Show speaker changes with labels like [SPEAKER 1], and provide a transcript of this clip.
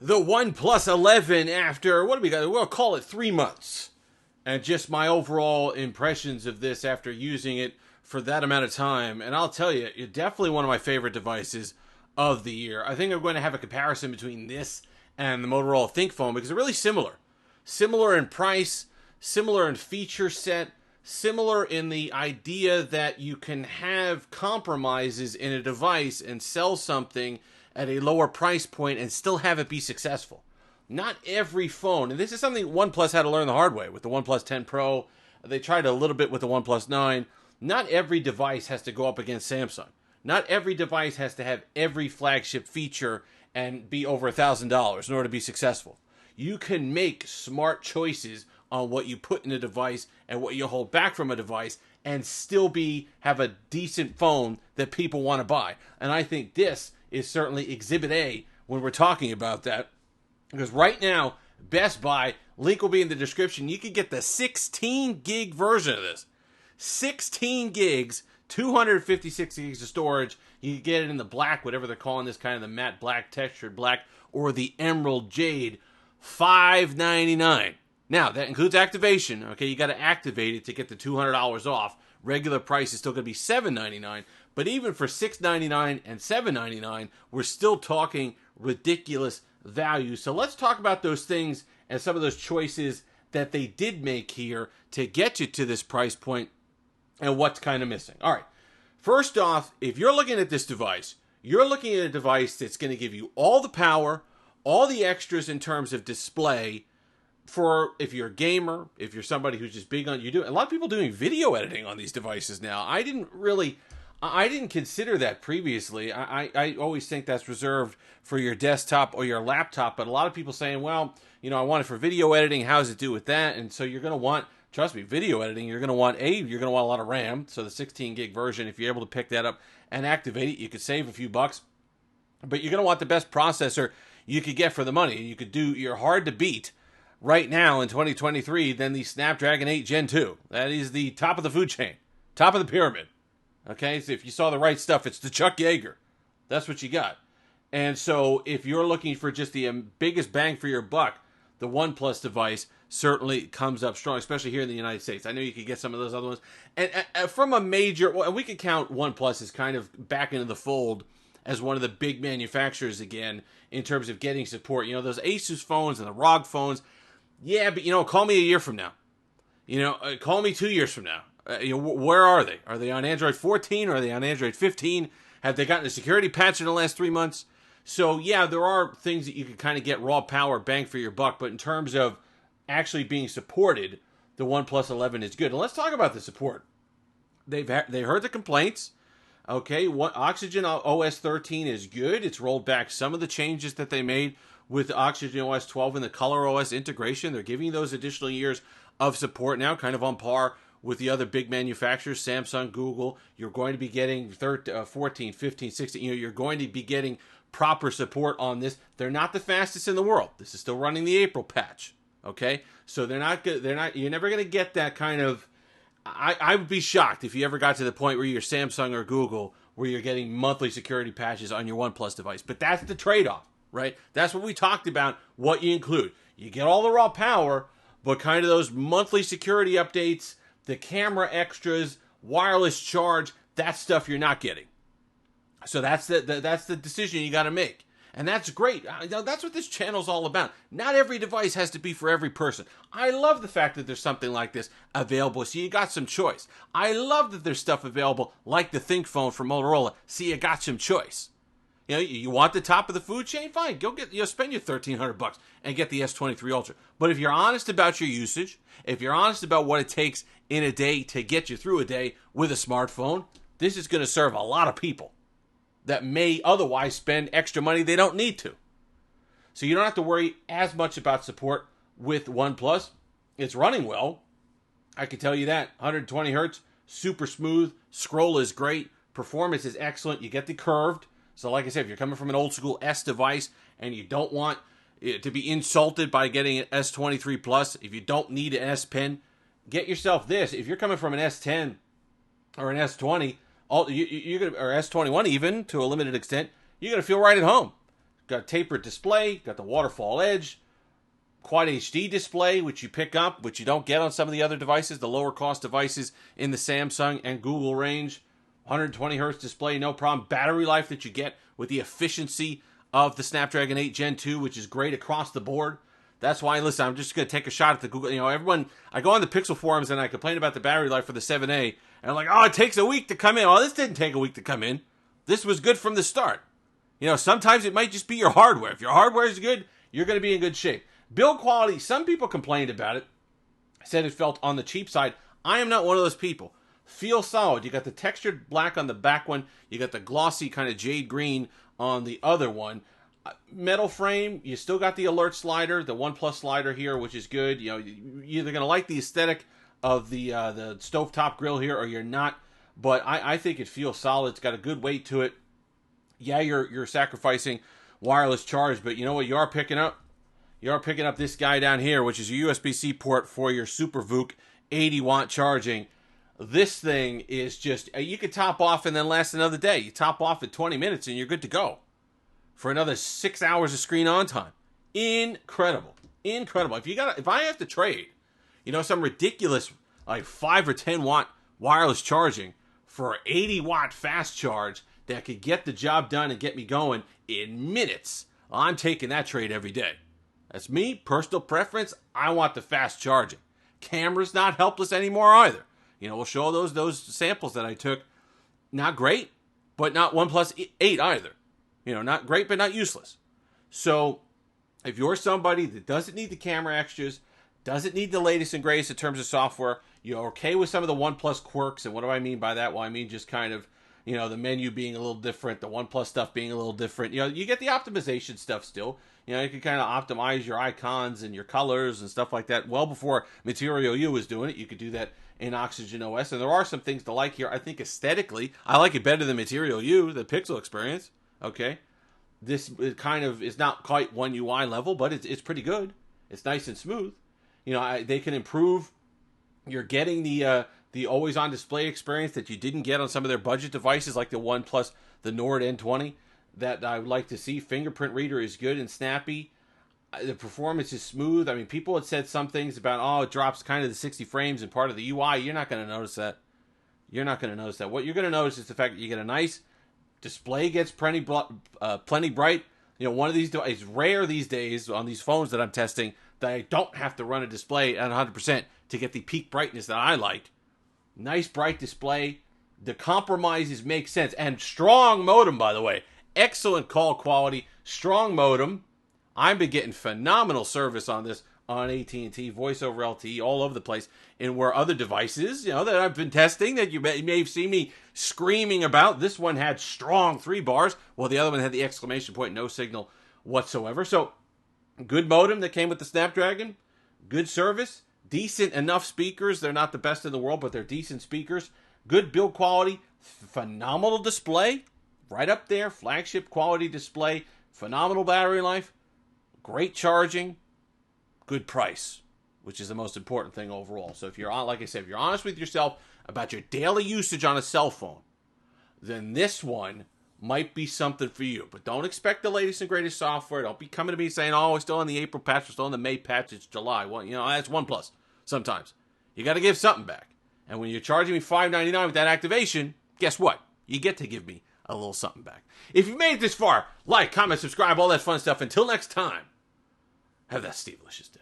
[SPEAKER 1] the OnePlus 11 after, what do we got? We'll call it 3 months. And just my overall impressions of this after using it for that amount of time. And I'll tell you, it's definitely one of my favorite devices of the year. I think I'm going to have a comparison between this and the Motorola ThinkPhone because they're really similar. Similar in price, similar in feature set, similar in the idea that you can have compromises in a device and sell something at a lower price point and still have it be successful. Not every phone, and this is something OnePlus had to learn the hard way with the OnePlus 10 Pro. They tried a little bit with the OnePlus 9. Not every device has to go up against Samsung. Not every device has to have every flagship feature and be over $1,000 in order to be successful. You can make smart choices on what you put in a device and what you hold back from a device and still have a decent phone that people want to buy. And I think this is certainly Exhibit A when we're talking about that. Because right now, Best Buy, link will be in the description, you can get the 16 gig version of this. 16 gigs, 256 gigs of storage. You can get it in the black, whatever they're calling this, kind of the matte black, textured black, or the emerald jade, $599. Now, that includes activation. Okay, you got to activate it to get the $200 off. Regular price is still going to be $799. But even for $699 and $799, we're still talking ridiculous value. So let's talk about those things and some of those choices that they did make here to get you to this price point and what's kind of missing. All right. First off, if you're looking at this device, you're looking at a device that's going to give you all the power, all the extras in terms of display for if you're a gamer, if you're somebody who's just big on a lot of people doing video editing on these devices now. I didn't consider that previously. I always think that's reserved for your desktop or your laptop, but a lot of people saying, well, I want it for video editing. How does it do with that? And so you're going to want, trust me, video editing, you're going to want a lot of RAM. So the 16 gig version, if you're able to pick that up and activate it, you could save a few bucks, but you're going to want the best processor you could get for the money. You're hard to beat right now in 2023 than the Snapdragon 8 Gen 2. That is the top of the food chain, top of the pyramid. Okay, so if you saw the right stuff, it's the Chuck Yeager. That's what you got. And so if you're looking for just the biggest bang for your buck, the OnePlus device certainly comes up strong, especially here in the United States. I know you could get some of those other ones. And from a major, we could count OnePlus as kind of back into the fold as one of the big manufacturers again in terms of getting support. Those Asus phones and the ROG phones, yeah, but, call me a year from now. Call me 2 years from now. Where are they? Are they on Android 14? Or are they on Android 15? Have they gotten a security patch in the last 3 months? So, yeah, there are things that you can kind of get raw power, bang for your buck. But in terms of actually being supported, the OnePlus 11 is good. And let's talk about the support. They heard the complaints. Okay, Oxygen OS 13 is good. It's rolled back some of the changes that they made with Oxygen OS 12 and the Color OS integration. They're giving those additional years of support now, kind of on par with the other big manufacturers, Samsung, Google. You're going to be getting 14, 15, 16. You're going to be getting proper support on this. They're not the fastest in the world. This is still running the April patch. Okay, so they're not. You're never going to get that kind of. I would be shocked if you ever got to the point where you're Samsung or Google, where you're getting monthly security patches on your OnePlus device. But that's the trade-off, right? That's what we talked about. What you include, you get all the raw power, but kind of those monthly security updates, the camera extras, wireless charge, that stuff you're not getting. So that's the decision you got to make. And that's great. That's what this channel's all about. Not every device has to be for every person. I love the fact that there's something like this available, so you got some choice. I love that there's stuff available like the ThinkPhone from Motorola, so you got some choice. You want the top of the food chain? Fine, go get spend your $1,300 and get the S23 Ultra. But if you're honest about your usage, if you're honest about what it takes in a day to get you through a day with a smartphone, this is going to serve a lot of people that may otherwise spend extra money they don't need to. So you don't have to worry as much about support with OnePlus. It's running well. I can tell you that. 120 hertz, super smooth. Scroll is great. Performance is excellent. You get the curved. So like I said, if you're coming from an old school S device and you don't want it to be insulted by getting an S23 Plus, if you don't need an S Pen, get yourself this. If you're coming from an S10 or an S20, you're gonna, or S21 even, to a limited extent, you're going to feel right at home. Got a tapered display, got the waterfall edge, Quad HD display, which you pick up, which you don't get on some of the other devices, the lower cost devices in the Samsung and Google range. 120 hertz display, no problem. Battery life that you get with the efficiency of the Snapdragon 8 Gen 2, which is great across the board. That's why, listen, I'm just going to take a shot at the Google. Everyone, I go on the Pixel forums and I complain about the battery life for the 7A. And I'm like, oh, it takes a week to come in. Oh, this didn't take a week to come in. This was good from the start. Sometimes it might just be your hardware. If your hardware is good, you're going to be in good shape. Build quality, some people complained about it. Said it felt on the cheap side. I am not one of those people. Feels solid. You got the textured black on the back one. You got the glossy kind of jade green on the other one. Metal frame. You still got the alert slider, the OnePlus slider here, which is good. You're either going to like the aesthetic of the stovetop grill here, or you're not. But I think it feels solid. It's got a good weight to it. Yeah, you're sacrificing wireless charge, but you know what you are picking up? You are picking up this guy down here, which is a USB-C port for your SuperVOOC 80-watt charging. This thing is just, you could top off and then last another day. You top off at 20 minutes and you're good to go for another 6 hours of screen on time. Incredible. Incredible. If I have to trade, some ridiculous like 5 or 10 watt wireless charging for 80-watt fast charge that could get the job done and get me going in minutes, I'm taking that trade every day. That's me, personal preference. I want the fast charging. Camera's not helpless anymore either. We'll show those samples that I took. Not great, but not OnePlus 8 either. Not great, but not useless. So if you're somebody that doesn't need the camera extras, doesn't need the latest and greatest in terms of software, you're okay with some of the OnePlus quirks. And what do I mean by that? Well, I mean just kind of, the menu being a little different, the OnePlus stuff being a little different. You get the optimization stuff still. You can kind of optimize your icons and your colors and stuff like that. Well before Material U was doing it, you could do that in Oxygen OS. And there are some things to like here. I think aesthetically, I like it better than Material U, the Pixel experience. Okay. This kind of is not quite One UI level, but it's pretty good. It's nice and smooth. They can improve. You're getting the always-on display experience that you didn't get on some of their budget devices like the OnePlus, the Nord N20, that I would like to see. Fingerprint reader is good and snappy. The performance is smooth. I mean, people had said some things about, it drops kind of the 60 frames in part of the UI. You're not going to notice that. You're not going to notice that. What you're going to notice is the fact that you get a nice display, gets plenty bright. One of these, it's rare these days on these phones that I'm testing that I don't have to run a display at 100% to get the peak brightness that I like. Nice bright display. The compromises make sense. And strong modem, by the way. Excellent call quality. Strong modem. I've been getting phenomenal service on this on AT&T, voice over LTE, all over the place. And where other devices, that I've been testing that you may have seen me screaming about, this one had strong 3 bars, while the other one had the exclamation point, no signal whatsoever. So, good modem that came with the Snapdragon. Good service. Decent enough speakers. They're not the best in the world, but they're decent speakers. Good build quality. Phenomenal display. Right up there. Flagship quality display. Phenomenal battery life. Great charging. Good price, which is the most important thing overall. So if you're, like I said, if you're honest with yourself about your daily usage on a cell phone, then this one might be something for you. But don't expect the latest and greatest software. Don't be coming to me saying, we're still in the April patch, we're still in the May patch, it's July. Well, that's OnePlus sometimes. You got to give something back. And when you're charging me $5.99 with that activation, guess what? You get to give me a little something back. If you made it this far, like, comment, subscribe, all that fun stuff. Until next time, have that Steve-licious day.